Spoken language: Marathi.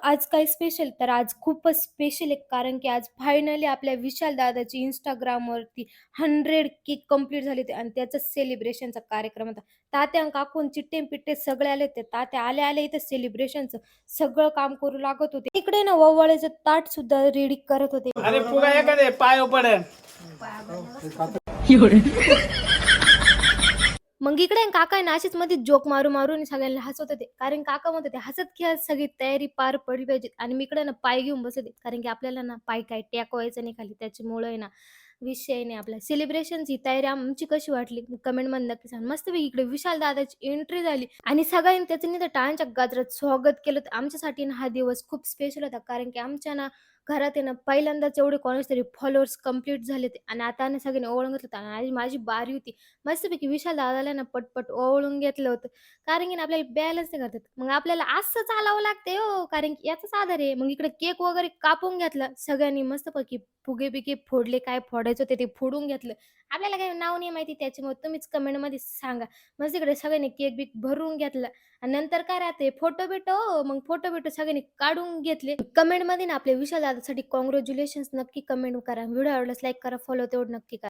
आज काय स्पेशल? तर आज खूपच स्पेशल आहे. कारण की आज फायनली आपल्या विशाल दादाची Instagramवरती 100K कंप्लीट झाली होती आणि त्याचं सेलिब्रेशनचा कार्यक्रम होता. तात्या अन् काकू चिट्टे-पिट्टे सगळे आले होते. तात्या आल्या-आल्या इथं सेलिब्रेशनचं सगळं काम करू लागत होते. इकडे ना वव्वाळ्याचं ताटसुद्धा रेडी करत होते. अरे फुगा एखादे पाय पडेल. मग इकडे आहे ना काका आहे ना अशीच मध्ये जोक मारून सगळ्यांना हसवत होते. कारण काका म्हणत होते, हसत-खेळत सगळी तयारी पार पडली पाहिजे आणि मी इकडे ना पाय घेऊन बसले होते. कारण की आपल्याला ना पाय काय टेकवायचं नाही खाली. त्याच्यामुळं आहे ना विषय नाही आपला. सेलिब्रेशनची तयारी आमची कशी वाटली कमेंटमध्ये नक्की सांगा. मस्तपैकी इकडे विशाल दादाची एंट्री झाली आणि सगळ्यांनी त्याचं नाही तर टाळ्यांच्या गजरात स्वागत केलं. तर आमच्यासाठी ना हा दिवस खूप स्पेशल होता. कारण की आमच्या ना घरात आहे ना पहिल्यांदाच एवढे कोणाचे तरी फॉलोअर्स कंप्लीट झालेत आणि आता ना सगळ्यांनी ओळखलं होतं आणि माझी बारी होती. मस्तपैकी विशाल दादाला ना पटपट ओवाळून घेतलं होतं. कारण की ना आपल्याला बॅलन्स नाही करता मग आपल्याला असं चालावं लागतंय हो, कारण की याचाच आधार आहे. मग इकडे केक वगैरे कापून घेतला सगळ्यांनी मस्तपैकी फुगे-बिगे फोडले, काय फोडायचं होते ते फोडून घेतलं. आपल्याला काही नाव नाही माहिती त्याच्यामुळे तुम्हीच कमेंटमध्ये सांगा. मस्त इकडे सगळ्यांनी केक-बिक भरून घेतला आणि नंतर काय राहते फोटो-बिटो मग फोटो-बिटो सगळ्यांनी काढून घेतले. कमेंटमध्ये ना आपल्या विशाल दादासाठी काँग्रॅच्युलेशन्स नक्की कमेंट करा. व्हिडिओ आवडल्यास लाईक करा, फॉलो तेवढं नक्की करा.